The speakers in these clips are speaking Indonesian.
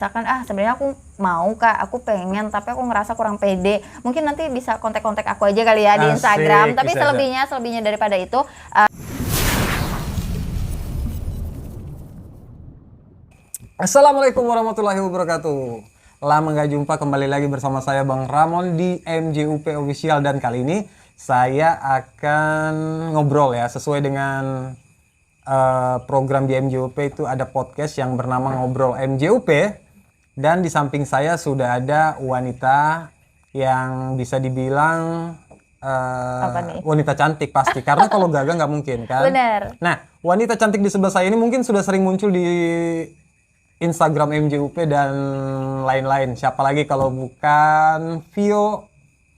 Misalkan sebenarnya aku mau Kak, aku pengen tapi aku ngerasa kurang pede. Mungkin nanti bisa kontak-kontak aku aja kali ya di Instagram. Tapi selebihnya daripada itu Assalamualaikum warahmatullahi wabarakatuh. Lama gak jumpa, kembali lagi bersama saya Bang Ramon di MJUP Official. Dan kali ini saya akan ngobrol ya, sesuai dengan program di MJUP itu ada podcast yang bernama Ngobrol MJUP. Dan di samping saya sudah ada wanita yang bisa dibilang wanita cantik pasti, karena kalau gagah nggak mungkin kan. Bener. Nah, wanita cantik di sebelah saya ini mungkin sudah sering muncul di Instagram MJUP dan lain-lain. Siapa lagi kalau bukan Vio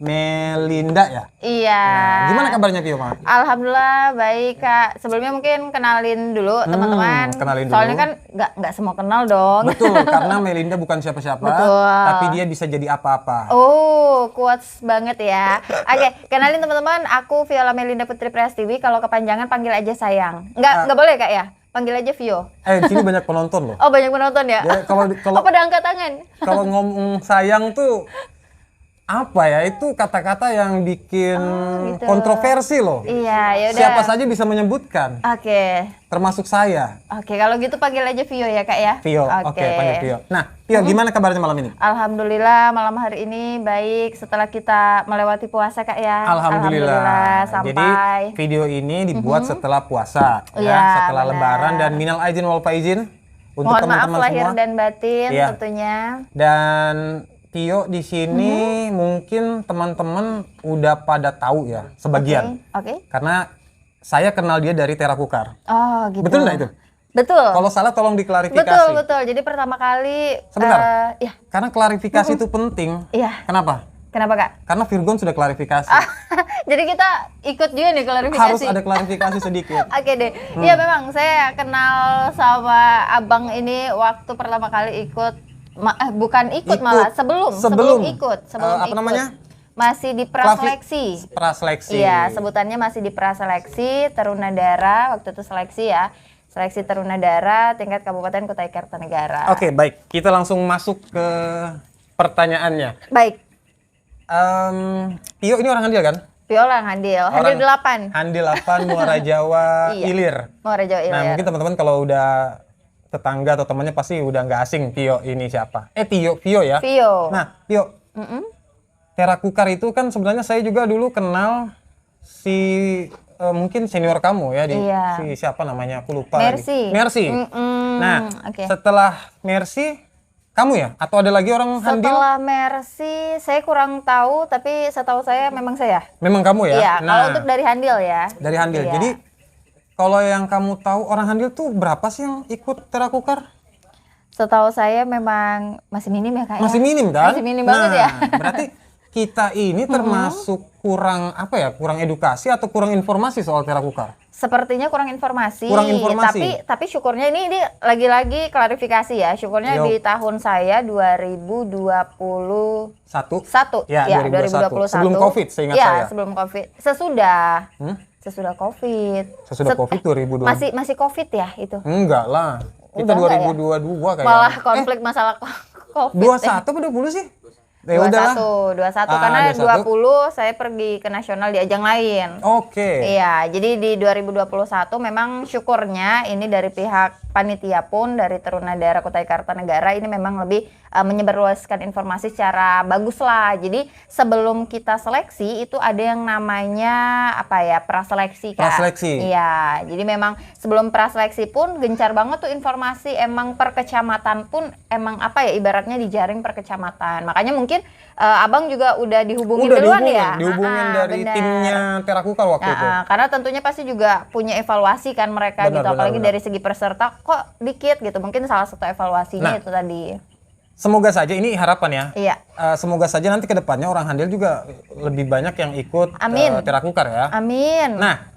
Melinda ya? Iya. Nah, gimana kabarnya Vio, Ma? Alhamdulillah baik Kak. Sebelumnya mungkin kenalin dulu teman-teman. Kenalin dulu. Soalnya kan nggak semua kenal dong. Betul, karena Melinda bukan siapa-siapa, tapi dia bisa jadi apa-apa. Oh, quotes banget ya. Oke, kenalin teman-teman, aku Viola Melinda Putri Prastiwi. Kalau kepanjangan panggil aja sayang. Nggak boleh Kak ya? Panggil aja Vio. Di sini banyak penonton loh. Oh, banyak penonton ya? Ya, kalau pada angkat tangan. Kalau ngomong sayang tuh apa ya, itu kata-kata yang bikin gitu. kontroversi loh. Iya, yaudah. Siapa saja bisa menyebutkan. Oke. Termasuk saya. Oke, kalau gitu panggil aja Vio ya Kak ya. Vio, oke, panggil Vio. Nah, Vio, gimana kabarnya malam ini? Alhamdulillah malam hari ini baik setelah kita melewati puasa Kak ya. Alhamdulillah. Sampai. Jadi video ini dibuat setelah puasa, ya, setelah benar. Lebaran, dan minal aizin wal faizin untuk Mohon maaf teman-teman lahir semua. dan batin Iya. tentunya. Dan Tio di sini mungkin teman-teman udah pada tahu ya, sebagian. Oke. Karena saya kenal dia dari Terakukar. Oh, gitu. Betul nggak itu? Betul. Kalau salah tolong diklarifikasi. Betul. Jadi pertama kali Sebentar. ya. Karena klarifikasi itu penting. Iya. Kenapa? Kenapa Kak? Karena Virgon sudah klarifikasi. Jadi kita ikut juga nih klarifikasi. Harus ada klarifikasi sedikit. Oke deh. Iya memang saya kenal sama Abang ini waktu pertama kali ikut. Bukan ikut malah sebelum ikut. Apa namanya? Masih di praseleksi. Praseleksi. Iya, sebutannya masih di praseleksi Tarunadara, waktu itu seleksi ya. Seleksi Tarunadara tingkat Kabupaten Kutai Kartanegara. Oke, baik. Kita langsung masuk ke pertanyaannya. Baik. Tio ini orang Handil kan? Viola Handil. Handil 8. Handil 8, Muara Jawa, Iya. Ilir. Muara Jawa Ilir. Nah, mungkin teman-teman kalau udah tetangga atau temannya pasti udah nggak asing Tio ini siapa. Vio ya? Vio. Nah, Tio. Terakukar itu kan sebenarnya saya juga dulu kenal si mungkin senior kamu ya, si siapa namanya, aku lupa. Mercy. Nah, setelah Mercy kamu ya, atau ada lagi orang Handil? Setelah Mercy saya kurang tahu, tapi setahu saya memang saya. Memang kamu ya? Iya, nah, kalau untuk dari Handil ya. Dari Handil. Iya. Jadi kalau yang kamu tahu orang Handil tuh berapa sih yang ikut Terakukar? Setahu saya memang masih minim ya Kak ya? Masih minim kan? Masih minim banget ya. Berarti kita ini termasuk kurang kurang edukasi atau kurang informasi soal Terakukar? Sepertinya kurang informasi. Tapi syukurnya ini lagi-lagi klarifikasi ya. Syukurnya di tahun saya 2021. Ya, 2021. Sebelum Covid, seingat saya. Ya, sebelum Covid. Sesudah Covid. Sesudah Covid 2020. Masih Covid ya itu? Enggak lah. Kita 2022 kayaknya. Malah konflik masalah Covid. 21 apa 20 sih? 21 karena 20 saya pergi ke nasional di ajang lain. Oke. Iya, jadi di 2021 memang syukurnya ini dari pihak panitia pun dari Tarunadara Kutai Kartanegara ini memang lebih menyebarluaskan informasi secara bagus lah. Jadi sebelum kita seleksi itu ada yang namanya praseleksi Kak. Praseleksi. Iya, jadi memang sebelum praseleksi pun gencar banget tuh informasi, emang per kecamatan pun emang ibaratnya dijaring per kecamatan. Makanya mungkin Abang juga udah dihubungin duluan ya? Dihubungin dari timnya Terakukar waktu itu. Karena tentunya pasti juga punya evaluasi kan mereka apalagi dari segi peserta kok dikit gitu. Mungkin salah satu evaluasinya itu tadi. Semoga saja, ini harapan ya. Iya. Semoga saja nanti ke depannya orang Handil juga lebih banyak yang ikut Terakukar ya. Amin. Nah,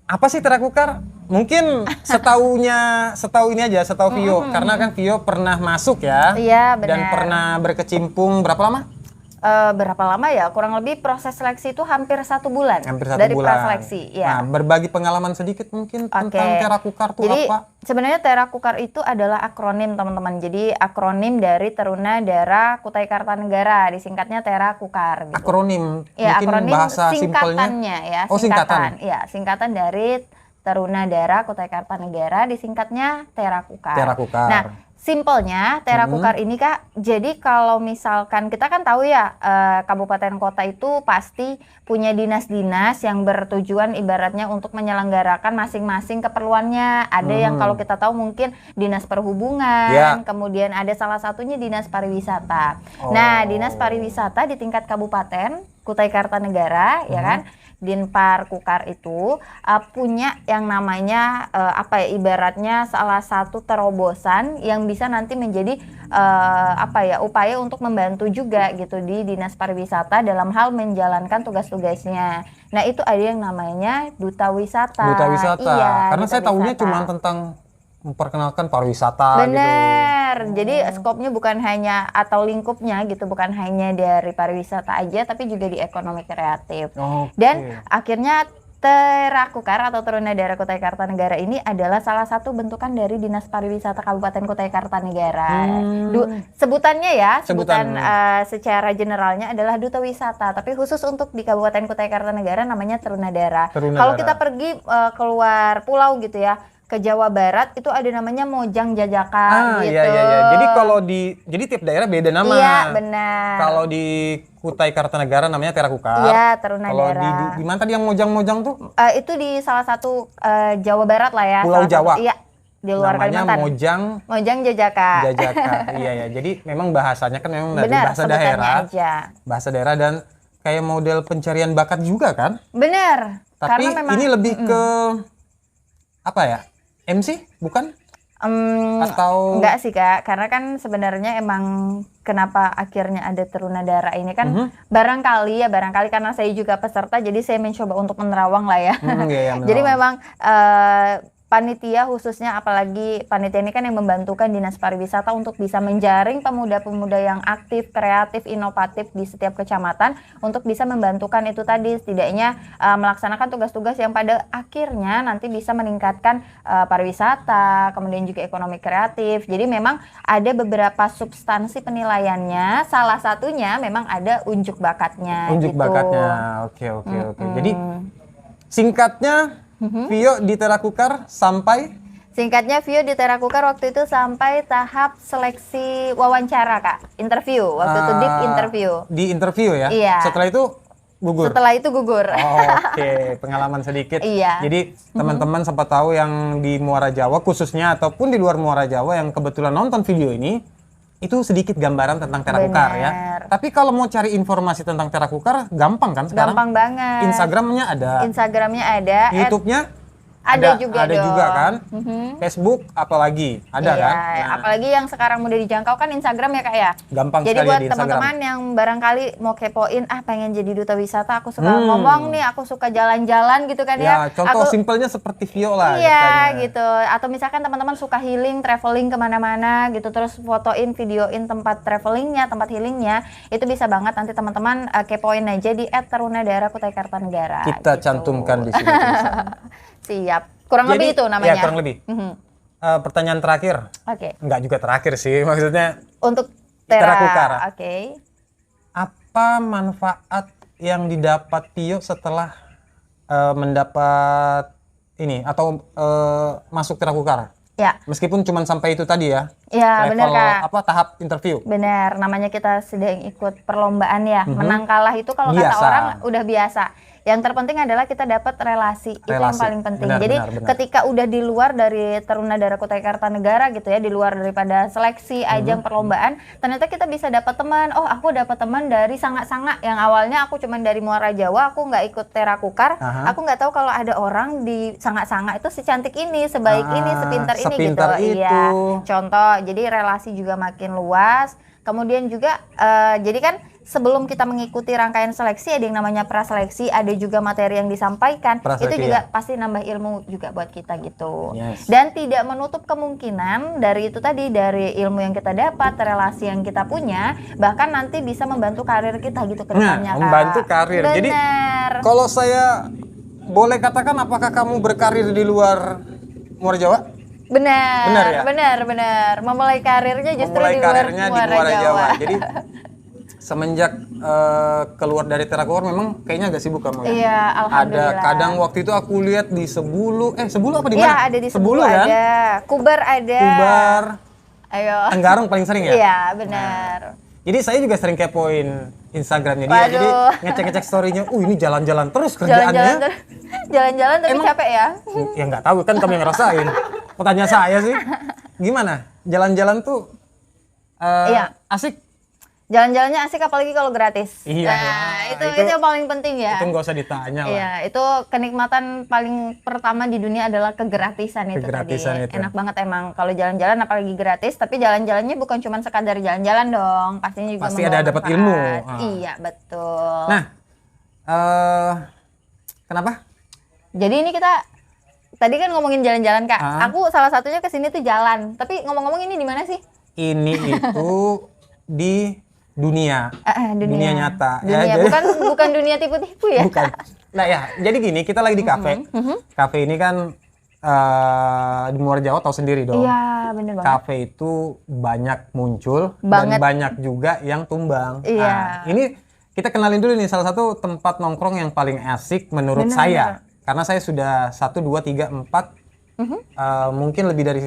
apa sih Terakukar? Mungkin setahu Vio, karena kan Vio pernah masuk ya. Iya, benar. Dan pernah berkecimpung berapa lama? berapa lama ya? Kurang lebih proses seleksi itu hampir 1 bulan. Hampir 1 dari bulan. praseleksi. Ya. Nah, berbagi pengalaman sedikit mungkin tentang Terakukar itu Jadi, apa? sebenarnya Terakukar itu adalah akronim teman-teman. Jadi akronim dari Taruna Dara Kutai Kartanegara, disingkatnya Terakukar. Gitu. Akronim, Ya, mungkin akronim bahasa singkatannya simpelnya. ya. Oh, singkatan. Ya, singkatan dari Taruna Dara Kutai Kartanegara, disingkatnya Terakukar. Terakukar. Nah, simpelnya Terakukar ini Kak, jadi kalau misalkan kita kan tahu ya kabupaten kota itu pasti punya dinas-dinas yang bertujuan ibaratnya untuk menyelenggarakan masing-masing keperluannya. Ada yang kalau kita tahu mungkin dinas perhubungan, kemudian ada salah satunya dinas pariwisata. Nah, dinas pariwisata di tingkat kabupaten Kutai Kartanegara ya kan, Dinpar Kukar itu punya yang namanya ibaratnya salah satu terobosan yang bisa nanti menjadi upaya untuk membantu juga gitu di dinas pariwisata dalam hal menjalankan tugas-tugasnya. Nah, itu ada yang namanya duta wisata. Duta wisata. Iya, karena saya tahunya cuma tentang memperkenalkan pariwisata gitu. Bener. Jadi skopnya bukan hanya atau lingkupnya gitu, bukan hanya dari pariwisata aja, tapi juga di ekonomi kreatif. Dan akhirnya Terakukar atau Taruna Dara Kutai Kartanegara ini adalah salah satu bentukan dari Dinas Pariwisata Kabupaten Kutai Kartanegara. Sebutannya ya, sebutan secara generalnya adalah Duta Wisata, tapi khusus untuk di Kabupaten Kutai Kartanegara namanya Taruna Dara. Kalau kita pergi keluar pulau gitu ya, ke Jawa Barat itu ada namanya Mojang Jajaka gitu. Iya. Jadi tiap daerah beda nama. Iya, benar. Kalau di Kutai Kartanegara namanya Terakukar. Iya, Taruna Dara. Kalau di mana tadi yang Mojang-Mojang tuh? Itu di salah satu Jawa Barat lah ya. Pulau Jawa. Iya, di luar Kalimantan. Mojang Jajaka. Iya. Jadi memang bahasanya kan memang dari Bahasa daerah. Aja. Bahasa daerah dan kayak model pencarian bakat juga kan? Bener. Tapi karena memang, ini lebih ke apa ya? MC bukan? Atau enggak sih Kak, karena kan sebenarnya emang kenapa akhirnya ada Taruna Dara ini kan barangkali karena saya juga peserta, jadi saya mencoba untuk menerawang lah ya. Jadi memang panitia khususnya, apalagi panitia ini kan yang membantukan dinas pariwisata untuk bisa menjaring pemuda-pemuda yang aktif, kreatif, inovatif di setiap kecamatan untuk bisa membantukan itu tadi, setidaknya melaksanakan tugas-tugas yang pada akhirnya nanti bisa meningkatkan pariwisata, kemudian juga ekonomi kreatif. Jadi memang ada beberapa substansi penilaiannya, salah satunya memang ada unjuk bakatnya. Oke. Jadi singkatnya Vio di Terakukar sampai? Singkatnya Vio di Terakukar waktu itu sampai tahap seleksi wawancara Kak, interview, waktu itu deep interview. Di interview ya? Iya. Setelah itu gugur? Setelah itu gugur. Oke, pengalaman sedikit. Iya. Jadi teman-teman siapa tahu yang di Muara Jawa khususnya ataupun di luar Muara Jawa yang kebetulan nonton video ini, itu sedikit gambaran tentang Terakukar ya. Tapi kalau mau cari informasi tentang Terakukar gampang kan sekarang? Gampang banget. Instagramnya ada. YouTube-nya ada juga kan. Facebook apalagi ada kan. Apalagi yang sekarang mudah dijangkau kan Instagram ya Kak ya. Gampang jadi sekali buat di teman-teman yang barangkali mau kepoin, pengen jadi duta wisata, aku suka ngomong nih, aku suka jalan-jalan gitu kan ya. Contoh simpelnya seperti Vio lah. Iya gitu. Atau misalkan teman-teman suka healing, traveling kemana-mana gitu, terus fotoin, videoin tempat travelingnya, tempat healingnya, itu bisa banget nanti teman-teman kepoin aja di @tarunadara Kutai Kartanegara. Kita cantumkan di sini. Siap. Kurang lebih itu namanya. Ya, kurang lebih. Pertanyaan terakhir. Oke. Enggak juga terakhir sih, maksudnya. Untuk Terakukar. Oke. Apa manfaat yang didapat Vio setelah mendapat ini atau masuk Terakukar? Ya. Meskipun cuma sampai itu tadi ya. Ya, benar Kak. Tahap interview. Benar, namanya kita sedang ikut perlombaan ya. Menang kalah itu kalau kata orang udah biasa. Yang terpenting adalah kita dapat relasi. Itu yang paling penting. Jadi ketika udah di luar dari Taruna Dara Kutai Kartanegara gitu ya, di luar daripada seleksi ajang perlombaan, ternyata kita bisa dapat teman. Oh, aku dapat teman dari Sanga-Sanga yang awalnya aku cuman dari Muara Jawa, aku nggak ikut Terakukar. Aku nggak tahu kalau ada orang di Sanga-Sanga itu secantik ini, sebaik ini, sepintar ini gitu. Iya. Contoh, jadi relasi juga makin luas. Kemudian juga jadi kan sebelum kita mengikuti rangkaian seleksi ada yang namanya praseleksi, ada juga materi yang disampaikan. Praseleksi, Itu juga ya. pasti nambah ilmu juga buat kita gitu. Yes. Dan tidak menutup kemungkinan dari itu tadi, dari ilmu yang kita dapat, relasi yang kita punya, bahkan nanti bisa membantu karir kita gitu ke depannya, Kak. membantu karir. Jadi Benar. kalau saya boleh katakan, apakah kamu berkarir di luar Muara Jawa? Benar, Benar ya? benar. Memulai karirnya justru Memulai di luar karirnya di Muara Muara Jawa. Jawa. Jadi semenjak keluar dari Terakor memang kayaknya agak sibuk kamu ya? Iya, alhamdulillah. Ada kadang waktu itu aku lihat di Sebulu, Sebulu apa di Iya, mana? ada di Sebulu kan? ada, Kubar ada. Kubar, Ayo. Tenggarong paling sering ya? Iya, benar. Jadi saya juga sering kepoin Instagramnya dia, jadi Waduh. ngecek-ngecek story-nya. Ini jalan-jalan terus Jalan-jalan kerjaannya. jalan-jalan tapi Emang- capek ya. Ya nggak tahu kan kamu yang ngerasain. Pertanyaan saya sih, gimana? Jalan-jalan tuh Iya. asik? Jalan-jalannya asik apalagi kalau gratis. Iya. Nah, Itu- itu yang paling penting ya. Itu nggak usah ditanya lah. Iya, itu kenikmatan paling pertama di dunia adalah kegratisan itu Kegratisan tadi. itu. Enak banget emang kalau jalan-jalan apalagi gratis, tapi jalan-jalannya bukan cuma sekadar jalan-jalan dong, pastinya juga Pasti membawa ada dapat manfaat. ilmu. Iya, betul. Nah, kenapa? Jadi ini kita tadi kan ngomongin jalan-jalan, Kak. Ah. Aku salah satunya ke sini tuh jalan. Tapi ngomong-ngomong ini di mana sih? Ini itu di dunia. Dunia nyata. Dunia, Ya, jadi- bukan dunia tipu-tipu ya. Bukan. Nah ya, jadi gini, kita lagi di kafe. Kafe ini kan di Muara Jawa tahu sendiri dong. Iya, bener banget. Kafe itu banyak muncul Banget. dan banyak juga yang tumbang. Iya. Nah, ini kita kenalin dulu nih salah satu tempat nongkrong yang paling asik menurut Benar. saya. Karena saya sudah 1, 2, 3, 4 mungkin lebih dari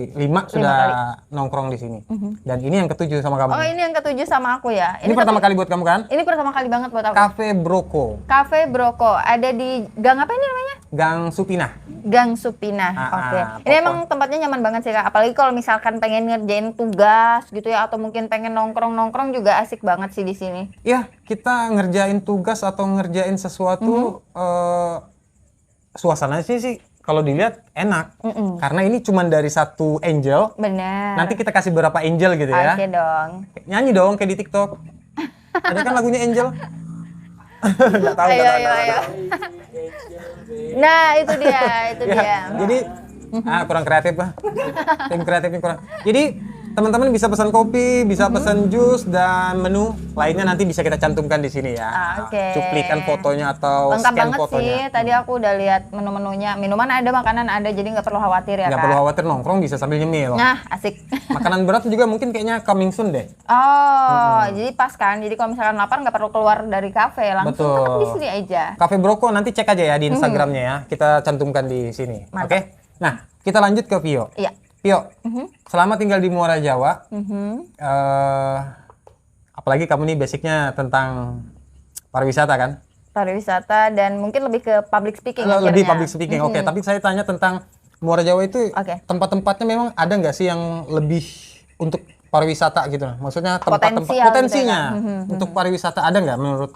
5 sudah nongkrong di sini. Dan ini yang ketujuh sama kamu. Oh, ini yang ketujuh sama aku ya. Ini pertama kali buat kamu kan? Ini pertama kali banget buat aku. Cafe Broko, Cafe Broko ada di Gang apa ini namanya? Gang Supina. Gang Supina. Oke. Ini emang tempatnya nyaman banget sih, Kak. Apalagi kalau misalkan pengen ngerjain tugas gitu ya, atau mungkin pengen nongkrong-nongkrong juga asik banget sih di sini. Ya, kita ngerjain tugas atau ngerjain sesuatu suasananya sih kalau dilihat enak. Karena ini cuman dari satu angel. Bener. Nanti kita kasih berapa angel gitu ya. Oke dong. Nyanyi dong kayak di TikTok. Ada kan lagunya Angel? Nggak tahu. Ayo. Nah, itu dia, itu Ya, dia. jadi kurang kreatif lah. Tim kreatifnya kurang. Jadi teman-teman bisa pesan kopi, bisa pesan jus dan menu lainnya nanti bisa kita cantumkan di sini ya. Oke. Cuplikan fotonya atau Lengkap scan banget fotonya. sih. Tadi aku udah lihat menu-menunya. Minuman ada, makanan ada, jadi nggak perlu khawatir ya, Nggak Kak. perlu khawatir nongkrong bisa sambil nyemil. Nah, asik. Makanan berat juga mungkin kayaknya coming soon deh. Oh, jadi pas kan. Jadi kalau misalkan lapar nggak perlu keluar dari kafe, langsung Betul. tetap di sini aja. Cafe Broko nanti cek aja ya di Instagramnya ya. Kita cantumkan di sini. Oke. Mantap. Nah, kita lanjut ke Vio. Iya. Vio, selama tinggal di Muara Jawa, apalagi kamu nih basicnya tentang pariwisata kan? Pariwisata dan mungkin lebih ke public speaking Lebih akhirnya. public speaking. Oke, tapi saya tanya tentang Muara Jawa itu Oke. tempat-tempatnya memang ada nggak sih yang lebih untuk pariwisata gitu? Maksudnya tempat-tempat Potensial gitu potensinya ya, untuk pariwisata ada nggak menurut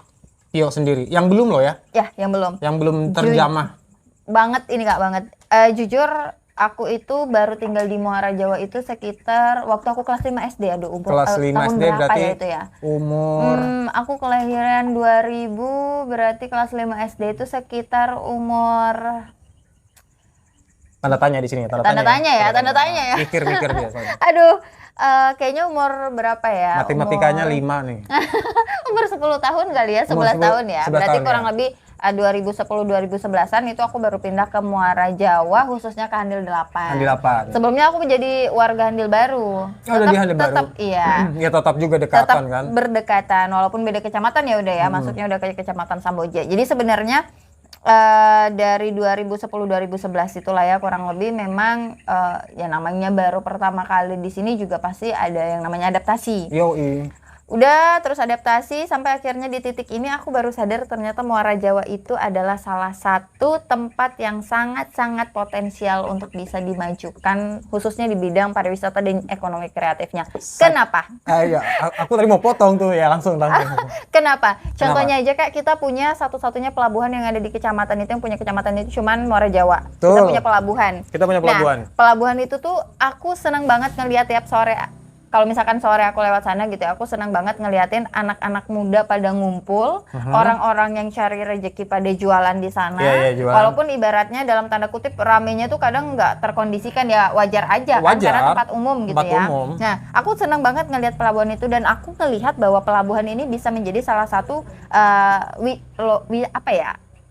Vio sendiri? Yang belum loh ya, Ya, yang belum. yang belum terjamah. Banget ini Kak, banget. Jujur aku itu baru tinggal di Muara Jawa itu sekitar waktu aku kelas 5 SD. Aduh, Kelas 5 tahun SD berapa berarti ya itu ya? umur Aku kelahiran 2000, berarti kelas 5 SD itu sekitar umur tanda tanya di sini, tanda tanya ya. Mikir-mikir biasanya. Aduh, kayaknya umur berapa ya? Matematikanya 5 nih. Umur 10 tahun kali ya, 11 Umur 10 tahun ya. 11 Berarti tahun kurang ya. lebih 2010-2011an itu aku baru pindah ke Muara Jawa, khususnya ke Handil 8. Handil 8. Sebelumnya aku menjadi warga Handil Baru. Udah di Handil Baru. Tetap iya. Ya tetap juga Tetap dekatan kan. berdekatan, walaupun beda kecamatan ya udah ya, maksudnya udah ke kecamatan Samboja. Jadi sebenarnya dari 2010-2011 itulah ya kurang lebih memang ya namanya baru pertama kali di sini juga pasti ada yang namanya adaptasi. Yoi. Udah terus adaptasi sampai akhirnya di titik ini aku baru sadar ternyata Muara Jawa itu adalah salah satu tempat yang sangat-sangat potensial untuk bisa dimajukan khususnya di bidang pariwisata dan ekonomi kreatifnya. Kenapa? Iya, aku tadi mau potong tuh ya langsung. Kenapa? Contohnya aja Kak, kita punya satu-satunya pelabuhan yang ada di kecamatan itu, yang punya kecamatan itu cuman Muara Jawa. Kita Betul. punya pelabuhan. Kita punya pelabuhan. Nah, pelabuhan itu tuh aku senang banget ngelihat tiap sore kalau misalkan sore aku lewat sana gitu ya, aku senang banget ngeliatin anak-anak muda pada ngumpul, orang-orang yang cari rezeki pada jualan di sana. Jualan. Walaupun ibaratnya dalam tanda kutip ramenya tuh kadang nggak terkondisikan ya, wajar aja kan karena tempat umum gitu ya. Nah, aku senang banget ngelihat pelabuhan itu dan aku ngelihat bahwa pelabuhan ini bisa menjadi salah satu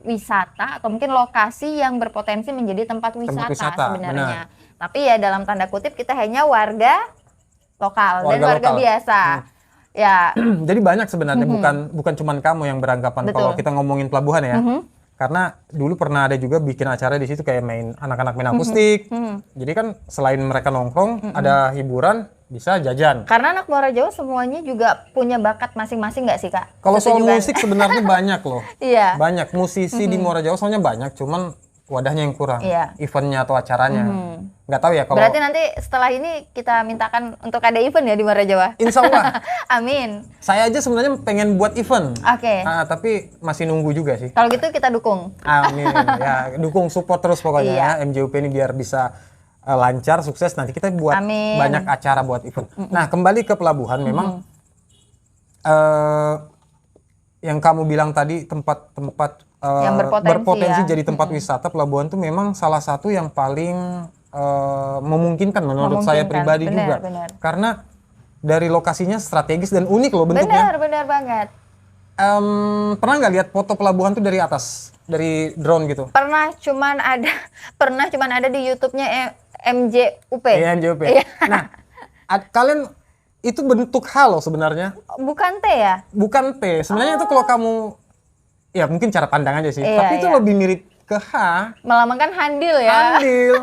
wisata atau mungkin lokasi yang berpotensi menjadi tempat wisata sebenarnya. Tapi ya dalam tanda kutip kita hanya warga lokal dan warga biasa. Ya. Jadi banyak sebenarnya bukan cuman kamu yang beranggapan kalau kita ngomongin pelabuhan ya. Karena dulu pernah ada juga bikin acara di situ kayak anak-anak main akustik. Jadi kan selain mereka nongkrong, ada hiburan, bisa jajan. Karena anak Muara Jawa semuanya juga punya bakat masing-masing nggak sih Kak? Kalau soal musik sebenarnya banyak loh. Iya. Banyak musisi di Muara Jawa soalnya banyak, cuman wadahnya yang kurang. Eventnya atau acaranya. Nggak tahu ya kalau. Berarti nanti setelah ini kita mintakan untuk ada event ya di Muara Jawa? Insya Allah. Amin. Saya aja sebenarnya pengen buat event. Oke. Tapi masih nunggu juga sih. Kalau gitu kita dukung. Amin. Ya, dukung support terus pokoknya ya. MJUP ini biar bisa lancar, sukses. Nanti kita buat banyak acara buat event. Nah, kembali ke pelabuhan memang yang kamu bilang tadi tempat-tempat yang berpotensi jadi tempat wisata, pelabuhan itu memang salah satu yang paling memungkinkan menurut saya pribadi juga. Karena dari lokasinya strategis dan unik loh bentuknya. Benar banget. Pernah nggak lihat foto pelabuhan tuh dari atas, dari drone gitu? Pernah cuman ada di YouTube-nya MJUP. Iya, MJUP. Nah, kalian itu bentuk H loh sebenarnya. Bukan T ya? Bukan T. Sebenarnya itu kalau kamu ya mungkin cara pandang aja sih. Tapi itu lebih mirip ke H. Melambangkan handil ya. Handil.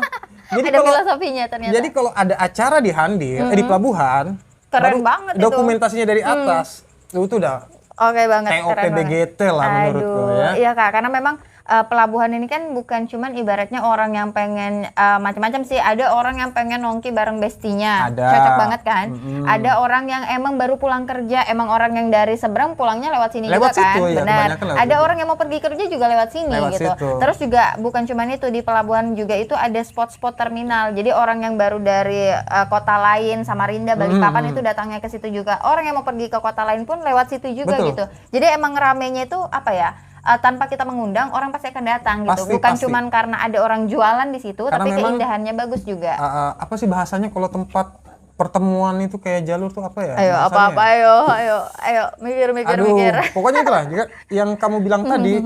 Jadi ada filosofinya ternyata. Jadi kalau ada acara di handil, di pelabuhan, keren banget itu. Dokumentasinya dari atas, itu udah oke banget. TOP BGT lah menurutku ya. Iya Kak, karena memang pelabuhan ini kan bukan cuman ibaratnya orang yang pengen macam-macam sih. Ada orang yang pengen nongki bareng bestinya. Ada. Cocok banget kan? Ada orang yang emang baru pulang kerja, emang orang yang dari seberang pulangnya lewat sini juga kan? Situ, benar. Ya, ada orang yang mau pergi kerja juga lewat sini gitu. Situ. Terus juga bukan cuman itu, di pelabuhan juga itu ada spot-spot terminal. Jadi orang yang baru dari kota lain, Samarinda, Balikpapan itu datangnya ke situ juga. Orang yang mau pergi ke kota lain pun lewat situ juga gitu. Jadi emang ramenya itu apa ya? Tanpa kita mengundang orang pasti akan datang gitu. Bukan cuman karena ada orang jualan di situ, karena tapi keindahannya bagus juga. Apa sih bahasanya kalau tempat pertemuan itu kayak jalur tuh apa ya? Ayo mikir. Pokoknya itulah yang kamu bilang tadi.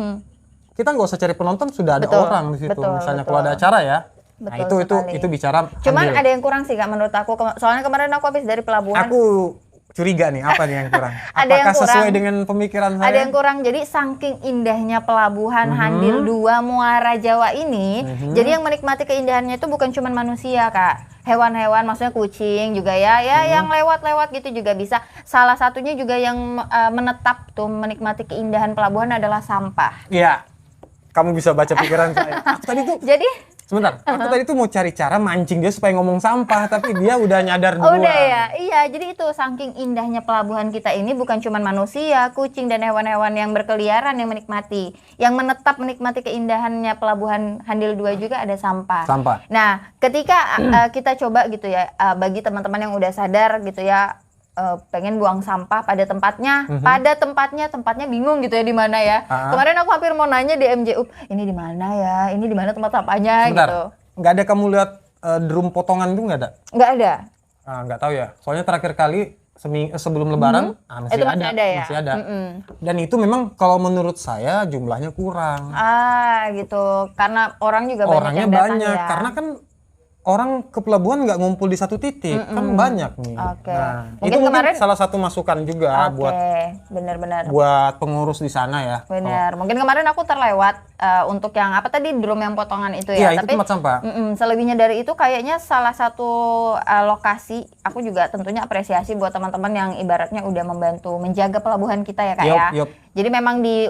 Kita nggak usah cari penonton, sudah ada orang di situ. Misalnya kalau ada acara ya. Nah, itu bicara. Cuman ada yang kurang sih Kak menurut aku. Soalnya kemarin aku habis dari pelabuhan. Aku curiga nih, apa nih yang kurang? Ada yang kurang, sesuai dengan pemikiran saya? Ada yang kurang, jadi saking indahnya pelabuhan Handil 2 Muara Jawa ini, jadi yang menikmati keindahannya itu bukan cuma manusia Kak. Hewan-hewan, maksudnya kucing juga ya, yang lewat-lewat gitu juga bisa. Salah satunya juga yang menetap tuh menikmati keindahan pelabuhan adalah sampah. Iya, kamu bisa baca pikiran saya. Aku tadi tuh sebentar, aku tadi tuh mau cari cara mancing dia supaya ngomong sampah, tapi dia udah nyadar duluan. Udah ya, iya. Jadi itu saking indahnya pelabuhan kita ini bukan cuma manusia, kucing dan hewan-hewan yang berkeliaran yang menikmati. Yang menetap menikmati keindahannya pelabuhan Handil 2 juga ada sampah. Nah, ketika kita coba gitu ya, bagi teman-teman yang udah sadar gitu ya, pengen buang sampah pada tempatnya, tempatnya bingung gitu ya di mana ya. Kemarin aku hampir mau nanya di MJU, ini di mana ya? Ini di mana tempat sampahnya gitu. Nggak ada kamu lihat drum potongan itu nggak ada? Nggak ada. Nggak tahu ya. Soalnya terakhir kali sebelum Lebaran masih ada. Masih ada. Dan itu memang kalau menurut saya jumlahnya kurang. Gitu. Karena orang juga banyak Orangnya yang datang banyak. ya. Karena kan orang ke pelabuhan nggak ngumpul di satu titik, kan banyak nih. Nah, itu mungkin salah satu masukan juga buat benar-benar buat pengurus di sana ya. Benar. Mungkin kemarin aku terlewat untuk yang apa tadi, drum yang potongan itu Iya, ya. itu tempat sampah. Selebihnya dari itu kayaknya salah satu lokasi. Aku juga tentunya apresiasi buat teman-teman yang ibaratnya udah membantu menjaga pelabuhan kita ya Kak ya. Jadi memang di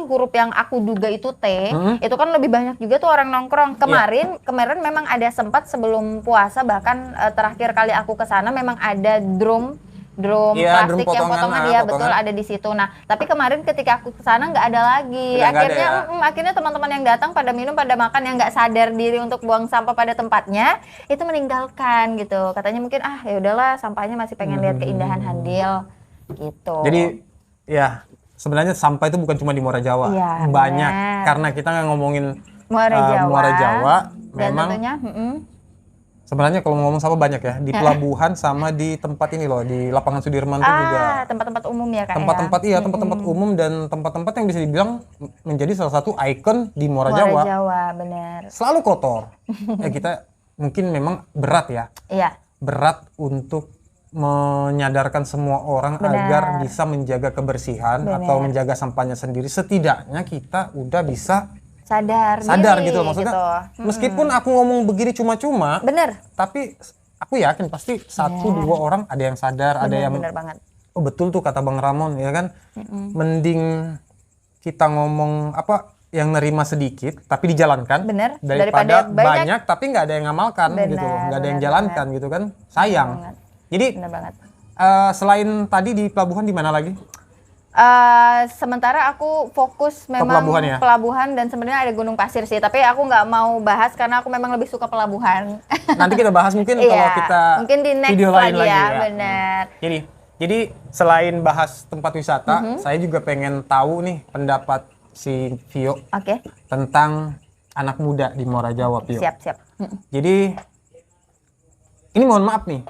huruf yang aku duga itu T, itu kan lebih banyak juga tuh orang nongkrong. Kemarin memang ada sempat sebelum puasa, bahkan terakhir kali aku ke sana memang ada drum drum Iya, drum plastik yang potongan, potongan, nah, ya potongan. betul ada di situ. Nah, tapi kemarin ketika aku ke sana nggak ada lagi. Udah nggak ada Akhirnya ya? akhirnya teman-teman yang datang pada minum, pada makan, yang nggak sadar diri untuk buang sampah pada tempatnya itu meninggalkan gitu. Katanya mungkin ya udahlah, sampahnya masih pengen lihat keindahan Handil gitu. Jadi ya sebenarnya sampah itu bukan cuma di Muara Jawa, Iya, banyak. benar. Karena kita nggak ngomongin Muara Jawa, Muara Jawa, dan memang tentunya sebenarnya kalau ngomong sampah banyak ya di pelabuhan sama di tempat ini loh, di lapangan Sudirman tuh juga tempat-tempat umum ya Kak tempat-tempat ya. tempat-tempat umum dan tempat-tempat yang bisa dibilang menjadi salah satu ikon di Muara Muara Jawa. Jawa, benar. Selalu kotor. Kita mungkin memang berat ya. Iya. Berat untuk menyadarkan semua orang Benar. agar bisa menjaga kebersihan Benar. atau menjaga sampahnya sendiri. Setidaknya kita udah bisa Sadar sadar diri, gitu loh. Maksudnya gitu. meskipun aku ngomong begini cuma-cuma, Bener. tapi aku yakin pasti satu dua orang ada yang sadar, ada yang Bener banget. oh betul tuh kata Bang Ramon ya kan. Mending kita ngomong apa yang nerima sedikit tapi dijalankan Bener. daripada Daripada banyak tapi nggak ada yang ngamalkan gitu, Benar, nggak ada yang benar jalankan gitu kan, sayang. banget. Jadi Bener banget. selain tadi di pelabuhan di mana lagi? Sementara aku fokus memang pelabuhan ya? pelabuhan dan sebenarnya ada Gunung Pasir sih, tapi aku nggak mau bahas karena aku memang lebih suka pelabuhan. Nanti kita bahas mungkin kalau Iya, kita mungkin di next video lain lagi ya. benar. Jadi selain bahas tempat wisata, saya juga pengen tahu nih pendapat si Vio Oke, tentang anak muda di Muara Jawa, Vio. siap. Jadi ini mohon maaf nih,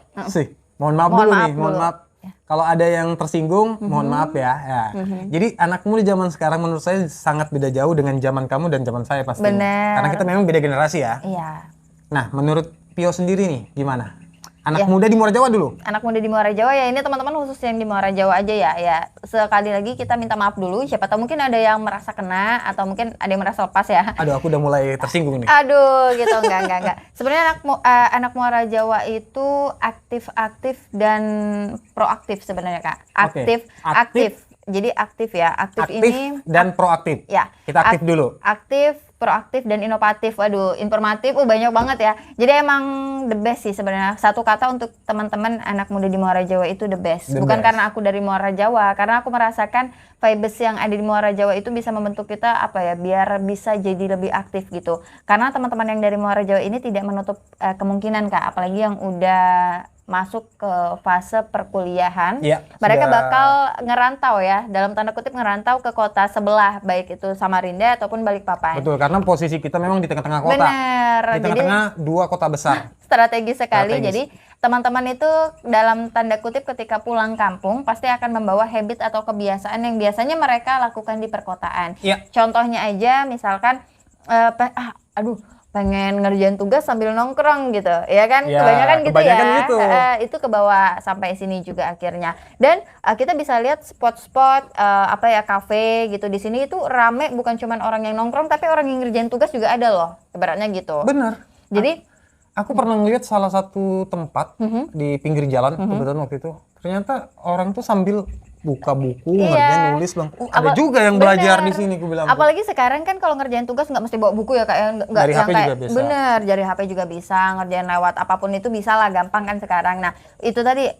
mohon maaf Mohon dulu maaf nih, mohon dulu. maaf. Kalau ada yang tersinggung, mohon maaf ya. Jadi anak muda zaman sekarang menurut saya sangat beda jauh dengan zaman kamu dan zaman saya pasti. Bener. Karena kita memang beda generasi ya. Iya. Nah, menurut Vio sendiri nih, gimana? Anak muda di Muara Jawa dulu. Anak muda di Muara Jawa ya, ini teman-teman khusus yang di Muara Jawa aja ya. Ya, sekali lagi kita minta maaf dulu. Siapa tahu mungkin ada yang merasa kena atau mungkin ada yang merasa lepas ya. Aduh, aku udah mulai tersinggung nih. Aduh, gitu enggak. Sebenarnya anak Muara Jawa itu aktif dan proaktif sebenarnya Kak. Oke. Aktif. Jadi aktif ya. Aktif ini dan proaktif. ya. Kita aktif dulu. Aktif, proaktif dan inovatif. Waduh, informatif banyak banget ya. Jadi emang the best sih sebenarnya. Satu kata untuk teman-teman anak muda di Muara Jawa itu the best. The Bukan best. karena aku dari Muara Jawa, karena aku merasakan vibes yang ada di Muara Jawa itu bisa membentuk kita biar bisa jadi lebih aktif gitu. Karena teman-teman yang dari Muara Jawa ini tidak menutup kemungkinan Kak, apalagi yang udah masuk ke fase perkuliahan, Iya, mereka sudah. bakal ngerantau ya, dalam tanda kutip ngerantau ke kota sebelah, baik itu Samarinda ataupun Balikpapan. Betul, karena posisi kita memang di tengah-tengah kota. Bener, Di jadi tengah-tengah dua kota besar. strategis sekali. Strategis. Jadi teman-teman itu dalam tanda kutip ketika pulang kampung pasti akan membawa habit atau kebiasaan yang biasanya mereka lakukan di perkotaan. Iya. Contohnya aja misalkan pengen ngerjain tugas sambil nongkrong gitu, ya kan? Ya, Kebanyakan kebanyakan ya. gitu. Itu ke bawah sampai sini juga akhirnya. Dan kita bisa lihat spot-spot kafe gitu di sini itu rame, bukan cuman orang yang nongkrong tapi orang yang ngerjain tugas juga ada loh. Ibaratnya gitu. Bener. Jadi Aku pernah ngeliat salah satu tempat di pinggir jalan kebetulan waktu itu. Ternyata orang tuh sambil buka buku, ngerjain nulis, bang. Oh, ada juga yang belajar di sini, aku bilang. Apalagi sekarang kan kalau ngerjain tugas nggak mesti bawa buku ya Kak, nggak Dari yang HP kayak juga bisa. bener, dari HP juga bisa, ngerjain lewat apapun itu bisa lah, gampang kan sekarang. Nah itu tadi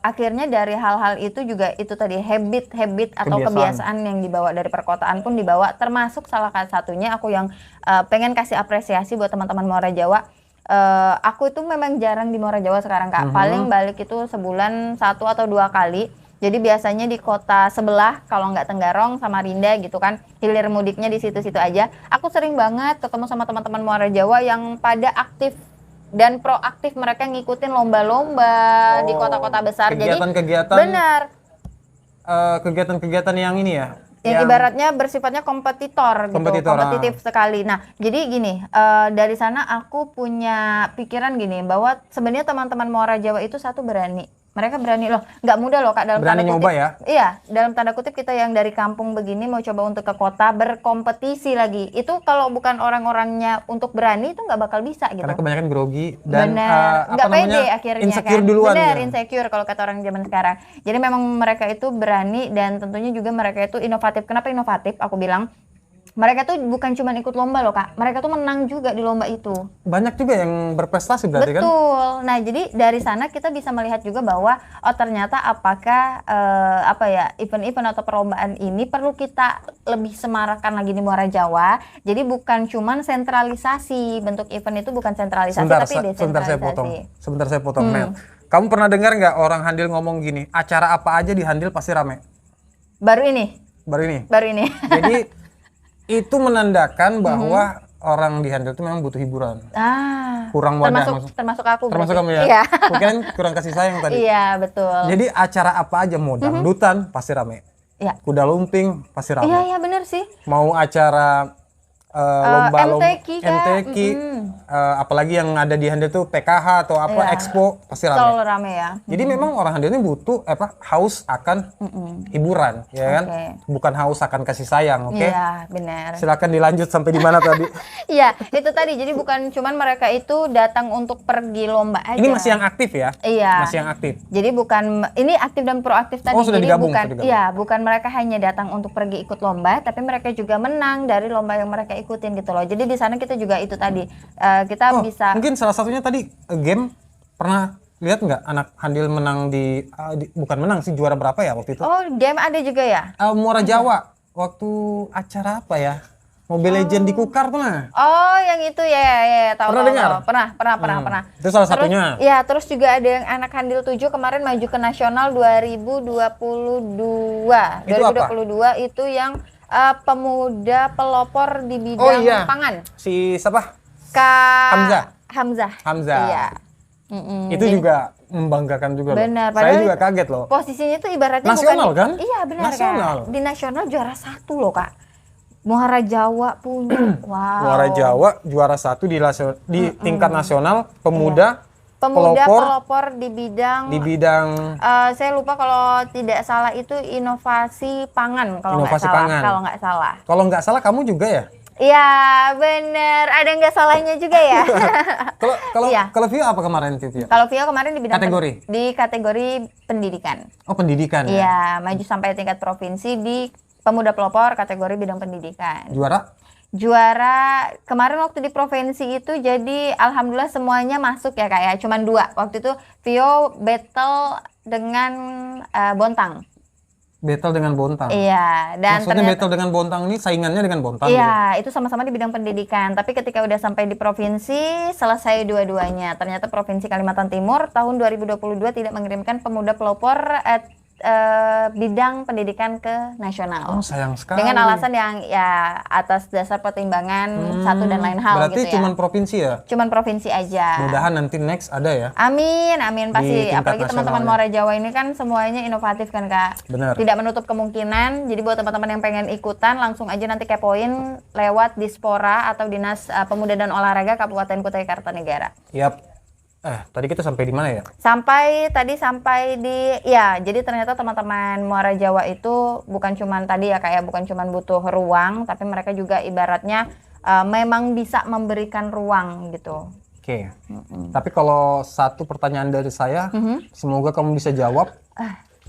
akhirnya dari hal-hal itu juga itu tadi habit atau kebiasaan yang dibawa dari perkotaan pun dibawa, termasuk salah satunya aku yang pengen kasih apresiasi buat teman-teman Muara Jawa. Aku itu memang jarang di Muara Jawa sekarang Kak, paling balik itu sebulan 1 atau 2 kali. Jadi biasanya di kota sebelah, kalau nggak Tenggarong, Samarinda gitu kan, hilir mudiknya di situ-situ aja. Aku sering banget ketemu sama teman-teman Muara Jawa yang pada aktif dan proaktif, mereka ngikutin lomba-lomba di kota-kota besar. Kegiatan-kegiatan. Benar. Kegiatan-kegiatan yang ini ya. Yang ibaratnya bersifatnya kompetitor gitu, Kompetitor, kompetitif sekali. Nah, jadi gini, dari sana aku punya pikiran gini, bahwa sebenarnya teman-teman Muara Jawa itu satu berani. Mereka berani loh, nggak mudah loh Kak dalam Berani tanda kutip. nyoba ya? Iya, dalam tanda kutip kita yang dari kampung begini mau coba untuk ke kota berkompetisi lagi. Itu kalau bukan orang-orangnya untuk berani itu nggak bakal bisa gitu. Karena kebanyakan grogi dan nggak pede akhirnya insecure kan. duluan. Bener, ya. insecure kalau kata orang zaman sekarang. Jadi memang mereka itu berani dan tentunya juga mereka itu inovatif. Kenapa inovatif? Aku bilang Mereka tuh bukan cuma ikut lomba loh Kak, mereka tuh menang juga di lomba itu. Banyak juga yang berprestasi berarti kan? Betul. Nah, jadi dari sana kita bisa melihat juga bahwa oh ternyata apakah event-event atau perlombaan ini perlu kita lebih semarakan lagi di Muara Jawa. Jadi bukan cuman sentralisasi, bentuk event itu bukan sentralisasi tapi desentralisasi. Sebentar saya potong. Mel. Kamu pernah dengar nggak orang Handil ngomong gini, acara apa aja di Handil pasti rame? Baru ini. Baru ini. Jadi itu menandakan bahwa orang di Handil itu memang butuh hiburan. Kurang wadah. Termasuk aku. Termasuk kamu ya? Iya. Mungkin kurang kasih sayang tadi. Iya, betul. Jadi acara apa aja, mau dangdutan pasti rame. Iya. Kuda lumping pasti rame. Iya, bener sih. Mau acara lomba-lomba MTQ, apalagi yang ada di Handil tuh PKH atau apa Expo pasti rame. Selalu rame ya. Jadi memang orang Handil ini butuh haus akan hiburan, ya kan? Bukan haus akan kasih sayang, oke? Iya, benar. Silakan dilanjut sampai di mana tadi? Iya, itu tadi. Jadi bukan cuman mereka itu datang untuk pergi lomba aja. Ini masih yang aktif ya? Iya. Masih yang aktif. Jadi bukan ini aktif dan proaktif tadi. Oh, sudah jadi digabung, bukan mereka hanya datang untuk pergi ikut lomba, tapi mereka juga menang dari lomba yang mereka ikutin gitu loh. Jadi di sana kita juga itu tadi kita bisa. Mungkin salah satunya tadi game, pernah lihat nggak anak Handil menang bukan menang sih, juara berapa ya waktu itu? Oh, game ada juga ya? Muara Jawa waktu acara apa ya? Mobile Legend di Kukar pernah? Oh, yang itu ya, tahu. Pernah dengar? Pernah. Itu salah satunya. Ya, terus juga ada yang anak Handil 7 kemarin maju ke nasional 2022. Itu 2022 itu yang pemuda pelopor di bidang pangan. Si siapa? Hamzah. Iya. Itu juga membanggakan juga. Benar. Saya juga kaget loh. Posisinya tuh ibaratnya nasional kan? Iya benar nasional. Kak. Di nasional juara 1 loh Kak. Muara Jawa punya. Wow. Muara Jawa juara 1 di tingkat nasional pemuda. Pelopor di bidang saya lupa kalau tidak salah itu inovasi pangan kalau nggak salah. Kalau nggak salah kamu juga ya? Iya bener, ada nggak salahnya juga ya. Kalau Vio apa kemarin Vio? Kalau Vio kemarin di bidang di kategori pendidikan. Oh pendidikan ya? Iya, maju sampai tingkat provinsi di pemuda pelopor kategori bidang pendidikan. Juara kemarin waktu di provinsi itu, jadi alhamdulillah semuanya masuk ya Kak ya, cuman 2 waktu itu. Vio battle dengan Bontang. Battle dengan Bontang? Iya. Dan maksudnya battle dengan Bontang ini saingannya dengan Bontang? Iya, itu sama-sama di bidang pendidikan, tapi ketika udah sampai di provinsi selesai dua-duanya. Ternyata Provinsi Kalimantan Timur tahun 2022 tidak mengirimkan pemuda pelopor bidang pendidikan ke nasional. Oh sayang sekali. Dengan alasan yang ya atas dasar pertimbangan satu dan lain hal. Berarti gitu ya. Cuman provinsi ya? Cuman provinsi aja. Mudahan nanti next ada ya? Amin pasti. Apalagi teman-teman Muara Jawa ini kan semuanya inovatif kan Kak. Benar. Tidak menutup kemungkinan. Jadi buat teman-teman yang pengen ikutan langsung aja nanti kepoin lewat Dispora atau Dinas Pemuda dan Olahraga Kabupaten Kutai Kartanegara. Yap. Tadi kita sampai di mana ya? Sampai jadi ternyata teman-teman Muara Jawa itu bukan cuman tadi ya kayak bukan cuman butuh ruang, tapi mereka juga ibaratnya memang bisa memberikan ruang gitu. Oke. Tapi kalau satu pertanyaan dari saya, semoga kamu bisa jawab.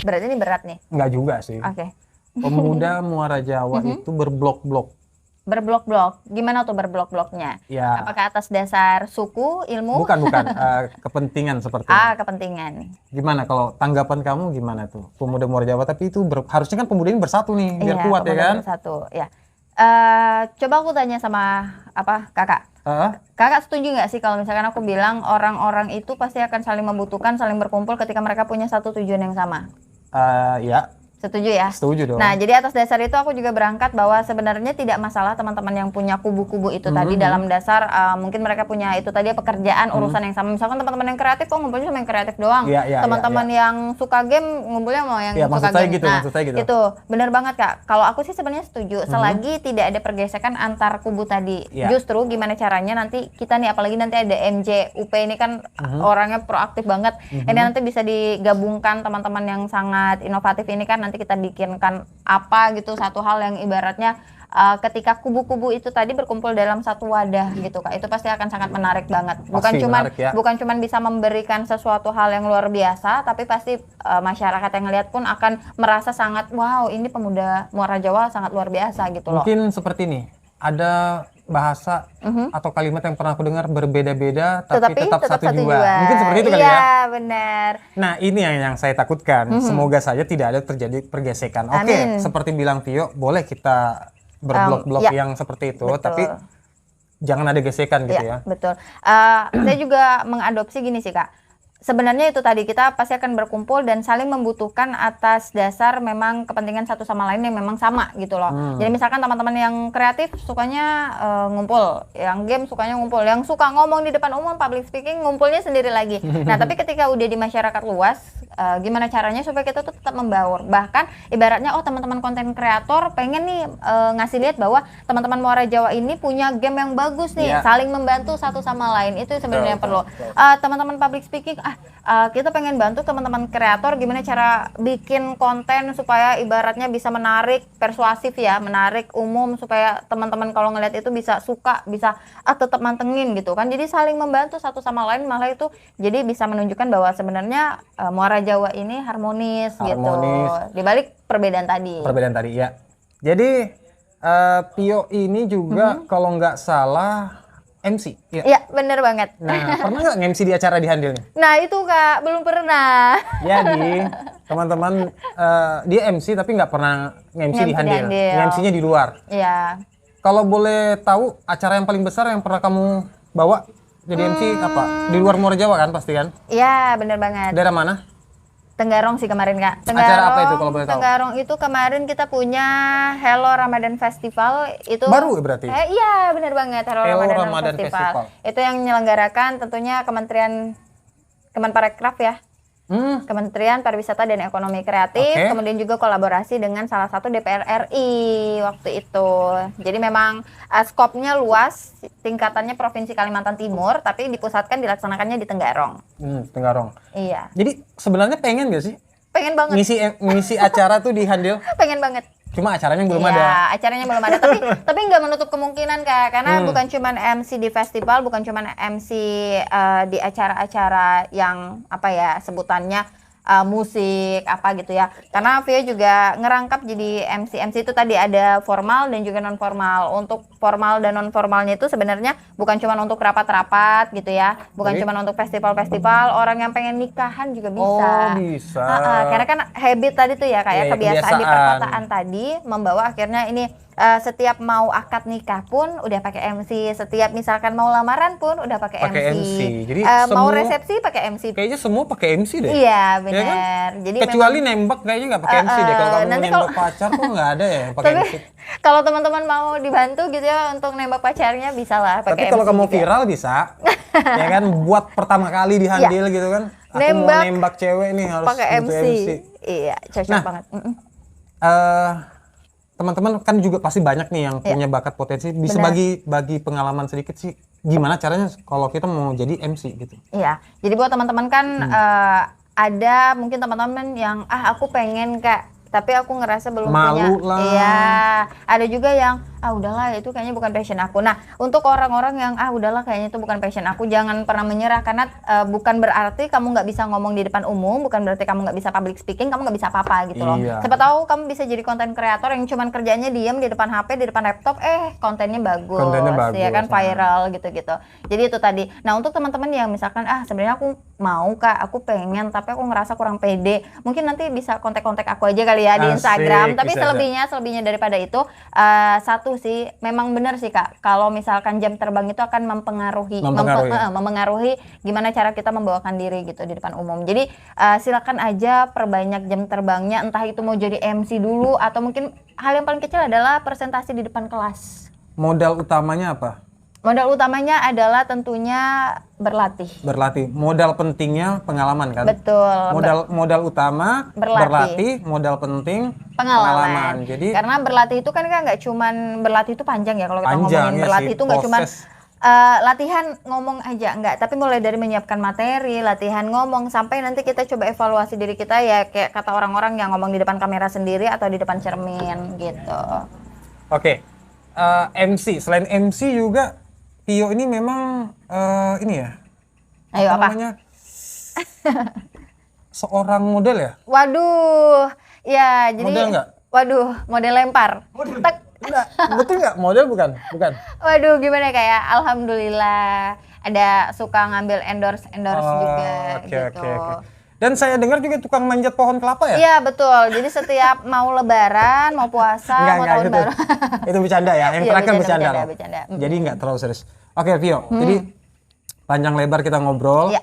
Berarti ini berat nih? Enggak juga sih. Oke. Pemuda Muara Jawa itu berblok-blok. Berblok-blok, gimana tuh berblok-bloknya? Ya. Apakah atas dasar suku, ilmu? Bukan, kepentingan sepertinya. Kepentingan. Gimana kalau tanggapan kamu gimana tuh? Pemuda Muara Jawa, tapi itu harusnya kan pemuda ini bersatu nih, biar kuat ya kan? Bersatu, ya. Coba aku tanya sama kakak. Kakak setuju nggak sih kalau misalkan aku bilang orang-orang itu pasti akan saling membutuhkan, saling berkumpul ketika mereka punya satu tujuan yang sama? Ya. Setuju ya? Setuju dong. Nah, jadi atas dasar itu aku juga berangkat bahwa sebenarnya tidak masalah teman-teman yang punya kubu-kubu itu tadi dalam dasar mungkin mereka punya itu tadi pekerjaan urusan yang sama. Misalkan teman-teman yang kreatif kok ngumpulnya sama yang kreatif doang. Teman-teman yang suka game ngumpulnya sama yang suka game. Maksud saya gitu. Itu benar banget Kak. Kalau aku sih sebenarnya setuju selagi tidak ada pergesekan antar kubu tadi. Justru gimana caranya nanti kita nih, apalagi nanti ada MJUP ini kan orangnya proaktif banget. Ini nanti bisa digabungkan teman-teman yang sangat inovatif ini kan, nanti kita bikinkan apa gitu, satu hal yang ibaratnya ketika kubu-kubu itu tadi berkumpul dalam satu wadah gitu Kak, itu pasti akan sangat menarik banget. Bukan Pasti cuman menarik ya. bukan cuman bisa memberikan sesuatu hal yang luar biasa, tapi pasti masyarakat yang ngelihat pun akan merasa sangat wow, ini pemuda Muara Jawa sangat luar biasa gitu loh. Mungkin seperti ini, ada bahasa atau kalimat yang pernah aku dengar berbeda-beda tapi tetap satu jua. Mungkin seperti itu kali ya. Iya, benar. Nah, ini yang saya takutkan. Semoga saja tidak ada terjadi pergesekan. Oke, Amin. seperti bilang Tio, boleh kita berblok-blok ya. yang seperti itu, Betul. tapi jangan ada gesekan gitu ya. Betul. Saya juga mengadopsi gini sih Kak. Sebenarnya itu tadi kita pasti akan berkumpul dan saling membutuhkan atas dasar memang kepentingan satu sama lain yang memang sama gitu loh. Jadi misalkan teman-teman yang kreatif sukanya ngumpul, yang game sukanya ngumpul, yang suka ngomong di depan umum public speaking ngumpulnya sendiri lagi. Nah tapi ketika udah di masyarakat luas, gimana caranya supaya kita tuh tetap membaur. Bahkan ibaratnya teman-teman konten kreator pengen nih ngasih lihat bahwa teman-teman Muara Jawa ini punya game yang bagus nih, saling membantu satu sama lain. Itu sebenarnya yang perlu. Teman-teman public speaking kita pengen bantu teman-teman kreator gimana cara bikin konten supaya ibaratnya bisa menarik, persuasif ya, menarik umum supaya teman-teman kalau ngeliat itu bisa suka, bisa tetap mantengin gitu kan. Jadi saling membantu satu sama lain, malah itu jadi bisa menunjukkan bahwa sebenarnya Muara Jawa ini harmonis gitu. Dibalik perbedaan tadi. Perbedaan tadi ya. Jadi Tio ini juga kalau nggak salah MC. Iya, bener banget. Nah, pernah nggak MC di acara di Handil nih? Nah itu Kak, belum pernah. Jadi teman-teman dia MC tapi nggak pernah MC di Handil. MC-nya di luar. Iya. Kalau boleh tahu acara yang paling besar yang pernah kamu bawa jadi MC apa? Di luar Muara Jawa kan pasti kan? Iya, bener banget. Daerah mana? Tenggarong sih kemarin Kak. Acara apa itu kalau boleh tahu? Tenggarong itu kemarin kita punya Hello Ramadan Festival itu. Baru ya berarti? Iya benar banget Hello Ramadan Festival. Itu yang menyelenggarakan tentunya Kemenparekraf ya. Kementerian Pariwisata dan Ekonomi Kreatif, kemudian juga kolaborasi dengan salah satu DPR RI waktu itu. Jadi memang skopnya luas, tingkatannya Provinsi Kalimantan Timur, tapi dipusatkan dilaksanakannya di Tenggarong. Tapi Iya. Jadi sebenarnya pengen gak sih Pengen banget. ngisi acara tuh di Handil? Pengen banget. Cuma acaranya belum Iya, ada. acaranya belum ada. Tapi nggak menutup kemungkinan Kak, karena bukan cuman MC di festival, bukan cuman MC di acara-acara yang apa ya sebutannya musik apa gitu ya. Karena Via juga ngerangkap jadi MC itu tadi ada formal dan juga non formal. Untuk formal dan non formalnya itu sebenarnya bukan cuma untuk rapat-rapat gitu ya, bukan cuma untuk festival-festival. Orang yang pengen nikahan juga bisa. Oh bisa. Karena kan habit tadi tuh ya kayak kebiasaan di perkotaan tadi membawa akhirnya ini setiap mau akad nikah pun udah pakai MC, setiap misalkan mau lamaran pun udah pakai MC. Jadi mau resepsi pakai MC. Kayaknya semua pakai MC deh. Iya benar. Ya kan? Jadi kecuali nembak kayaknya nggak pakai MC deh. Kalau kamu mau nembak pacar kok nggak ada ya pakai MC. Kalau teman-teman mau dibantu gitu ya untuk nembak pacarnya bisa lah pakai MC. Tapi kalau kamu juga. viral bisa, ya kan buat pertama kali di Handil gitu kan. Aku mau nembak cewek nih harus pakai MC. Iya, cocok banget. Teman-teman kan juga pasti banyak nih yang punya bakat potensi. Bisa bagi pengalaman sedikit sih. Gimana caranya kalau kita mau jadi MC gitu? Iya. Jadi buat teman-teman kan ada mungkin teman-teman yang aku pengen Kak, tapi aku ngerasa belum malu punya. lah. Iya. Ada juga yang udahlah itu kayaknya bukan passion aku. Nah, untuk orang-orang yang udahlah kayaknya itu bukan passion aku, jangan pernah menyerah karena bukan berarti kamu nggak bisa ngomong di depan umum, bukan berarti kamu nggak bisa public speaking, kamu nggak bisa apa-apa gitu loh. Siapa tahu kamu bisa jadi konten kreator yang cuman kerjanya diam di depan HP, di depan laptop, kontennya bagus, ya kan viral gitu-gitu. Jadi itu tadi. Nah, untuk teman-teman yang misalkan sebenarnya aku mau Kak, aku pengen tapi aku ngerasa kurang pede, mungkin nanti bisa kontak-kontak aku aja kali ya di Instagram. Tapi selebihnya daripada itu satu sih memang benar sih Kak, kalau misalkan jam terbang itu akan mempengaruhi gimana cara kita membawakan diri gitu di depan umum. Jadi silakan aja perbanyak jam terbangnya, entah itu mau jadi MC dulu atau mungkin hal yang paling kecil adalah presentasi di depan kelas. Modal utamanya apa? Modal utamanya adalah tentunya berlatih. Modal pentingnya pengalaman kan? Betul. Modal utama berlatih, modal penting pengalaman. Jadi karena berlatih itu kan nggak cuman berlatih itu panjang ya kalau kita ngomongin berlatih itu nggak cuman latihan ngomong aja enggak, tapi mulai dari menyiapkan materi, latihan ngomong sampai nanti kita coba evaluasi diri kita ya kayak kata orang-orang yang ngomong di depan kamera sendiri atau di depan cermin gitu. Oke. MC. Selain MC juga Tio ini memang ini ya. Ayo apa? Namanya? Seorang model ya? Waduh, ya jadi. Model nggak? Waduh, model lempar. Tek. Enggak, betul nggak? Model bukan? Bukan. Waduh, gimana kayak alhamdulillah ada suka ngambil endorse juga Oke, gitu. oke. Dan saya dengar juga tukang manjat pohon kelapa ya? Iya betul. Jadi setiap mau Lebaran, mau puasa, mau tahun itu. baru. Itu bercanda ya. Yang Iya, terakhir bercanda, loh. bercanda. Jadi nggak terlalu serius. Oke, Vio. Jadi panjang lebar kita ngobrol Iya.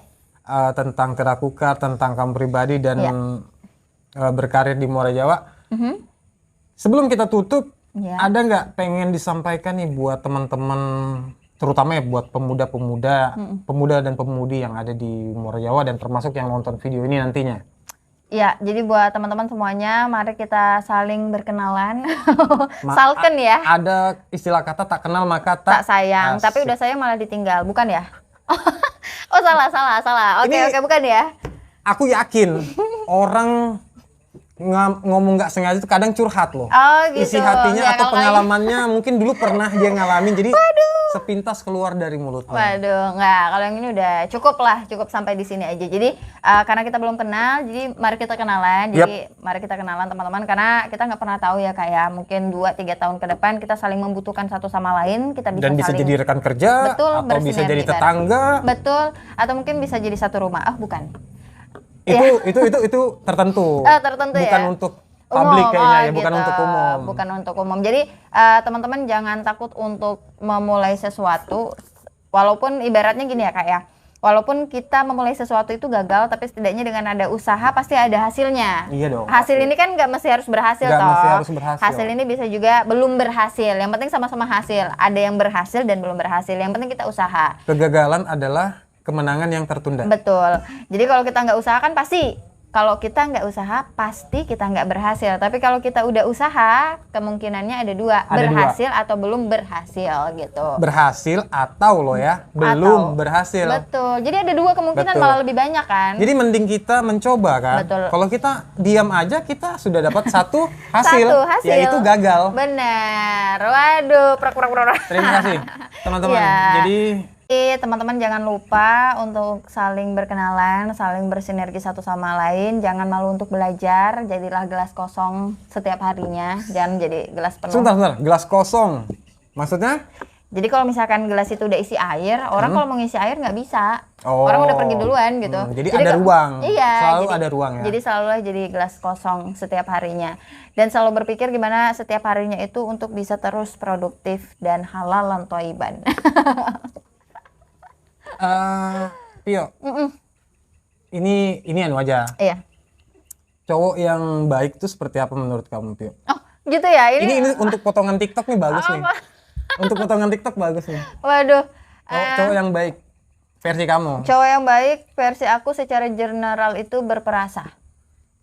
tentang Terakukar, tentang kamu pribadi dan Iya. berkarir di Muara Jawa. Sebelum kita tutup, Iya. ada nggak pengen disampaikan nih buat teman-teman, terutama ya buat pemuda-pemuda, pemuda dan pemudi yang ada di Muara Jawa dan termasuk yang nonton video ini nantinya? Iya, jadi buat teman-teman semuanya, mari kita saling berkenalan. Salken ya, Ada istilah kata tak kenal maka tak sayang. Asik. Tapi udah sayang malah ditinggal, bukan ya? Oh salah. Oke, Ini- bukan ya? Aku yakin orang ngomong nggak sengaja itu kadang curhat loh. Oh gitu. Isi hatinya Ya, atau kalau pengalamannya mungkin dulu pernah dia ngalamin, jadi sepintas keluar dari mulutnya. Waduh, nggak. Kalau yang ini udah cukup lah, cukup sampai di sini aja. Jadi karena kita belum kenal, jadi mari kita kenalan. Jadi mari kita kenalan teman-teman, karena kita nggak pernah tahu ya kayak mungkin 2-3 tahun ke depan kita saling membutuhkan satu sama lain. Kita bisa Dan bisa saling, jadi rekan kerja, betul, atau bisa bersinergi jadi bareng. tetangga. Betul, atau mungkin bisa jadi satu rumah. Oh bukan. Itu tertentu. Tertentu Bukan ya. untuk publik kayaknya ya, bukan gitu. untuk umum. Bukan untuk umum. Jadi teman-teman jangan takut untuk memulai sesuatu, walaupun ibaratnya gini ya kak ya, walaupun kita memulai sesuatu itu gagal, tapi setidaknya dengan ada usaha pasti ada hasilnya. Iya dong. Hasil ini kan nggak mesti harus berhasil Nggak toh. mesti harus berhasil. Hasil ini bisa juga belum berhasil. Yang penting sama-sama hasil. Ada yang berhasil dan belum berhasil. Yang penting kita usaha. Kegagalan adalah kemenangan yang tertunda. Betul. Jadi kalau kita nggak usaha kan pasti. Kalau kita nggak usaha, pasti kita nggak berhasil. Tapi kalau kita udah usaha, kemungkinannya ada dua, Ada berhasil atau belum berhasil gitu. Berhasil atau lo ya, belum berhasil. Betul. Jadi ada dua kemungkinan, Betul. malah lebih banyak kan. Jadi mending kita mencoba kan. Betul. Kalau kita diam aja, kita sudah dapat satu hasil, Satu hasil. yaitu gagal. Benar. Waduh, prak. Terima kasih teman-teman. Iya. Jadi Teman-teman jangan lupa untuk saling berkenalan, saling bersinergi satu sama lain. Jangan malu untuk belajar. Jadilah gelas kosong setiap harinya. Jangan jadi gelas penuh. sebentar, gelas kosong. Maksudnya? Jadi kalau misalkan gelas itu udah isi air, orang kalau mau ngisi air nggak bisa. Oh. Orang udah pergi duluan gitu. Jadi ada ruang. Iya. Selalu jadi, ada ruang ya. Jadi selalulah jadi gelas kosong setiap harinya. Dan selalu berpikir gimana setiap harinya itu untuk bisa terus produktif dan halal dan thayyiban. Tio, ini anu aja. Iya. Cowok yang baik itu seperti apa menurut kamu, Tio? Oh, gitu ya. Ini untuk potongan TikTok nih bagus nih. Apa? Untuk potongan TikTok bagus nih. Waduh. Cowok yang baik versi kamu. Cowok yang baik versi aku secara general itu berperasa.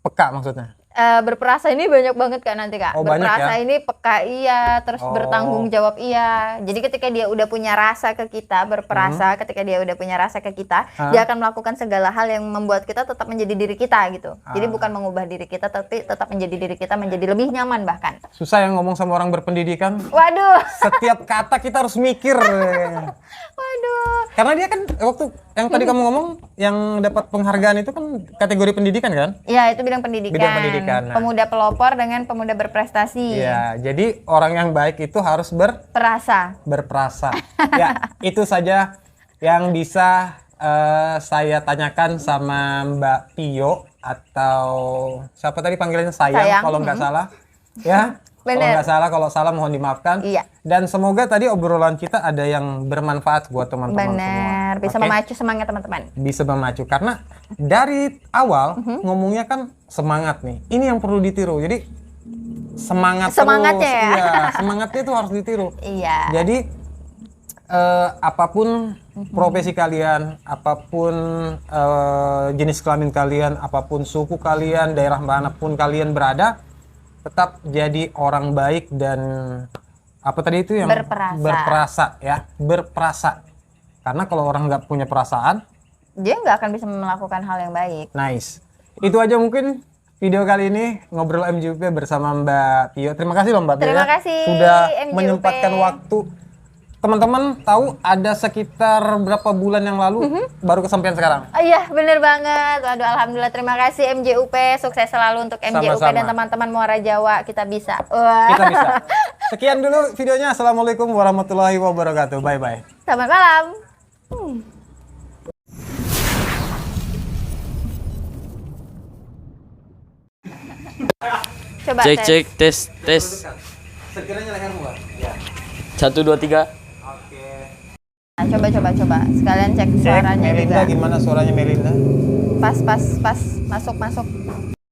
Peka maksudnya. Berperasa ini banyak banget kak nanti kak. Oh, banyak Berperasa ya? ini peka iya, terus Oh. bertanggung jawab iya. Jadi ketika dia udah punya rasa ke kita, berperasa, ketika dia udah punya rasa ke kita, dia akan melakukan segala hal yang membuat kita tetap menjadi diri kita gitu. Jadi bukan mengubah diri kita, tapi tetap menjadi diri kita, menjadi lebih nyaman bahkan. Susah yang ngomong sama orang berpendidikan. Waduh, Setiap kata kita harus mikir. waduh. Karena dia kan waktu yang tadi kamu ngomong yang dapat penghargaan itu kan kategori pendidikan kan? Ya itu bidang pendidikan. Bidang pendidikan, nah. Pemuda pelopor dengan pemuda berprestasi. Iya, jadi orang yang baik itu harus Perasa. berperasa. Ya, itu saja yang bisa saya tanyakan sama Mbak Tio atau siapa tadi panggilannya Sayang. kalau nggak salah. Ya, kalau Bener. nggak salah, kalau salah mohon dimaafkan. Iya. Dan semoga tadi obrolan kita ada yang bermanfaat buat teman-teman semua. Benar, bisa Oke? memacu semangat teman-teman. Bisa memacu karena dari awal ngomongnya kan semangat nih. Ini yang perlu ditiru. Jadi Semangatnya terus. ya. Iya, semangatnya itu harus ditiru. Iya. Jadi apapun profesi kalian, apapun jenis kelamin kalian, apapun suku kalian, daerah manapun kalian berada, tetap jadi orang baik dan apa tadi itu yang Berperasa. berperasa ya, berperasa. Karena kalau orang nggak punya perasaan, Dia nggak akan bisa melakukan hal yang baik. nice. Itu aja mungkin video kali ini ngobrol MJUP bersama Mbak Tio. Terima kasih loh Mbak Tio Terima ya, kasih, sudah MJUP. menyempatkan waktu. Teman-teman tahu ada sekitar berapa bulan yang lalu baru kesampaian sekarang. Oh iya, bener banget. Waduh, alhamdulillah, terima kasih MJUP. Sukses selalu untuk MJUP Sama-sama. dan teman-teman Muara Jawa. Kita bisa. Wah. Kita bisa. Sekian dulu videonya. Assalamualaikum warahmatullahi wabarakatuh. Bye-bye. Selamat malam. Coba Cek tes. cek tes tes. Sekiranya lehermu, Mbak. Ya. 1 2 3. Oke. Nah, coba. Sekalian cek Cek suaranya Melinda juga. gimana suaranya Melinda? Pas. Masuk.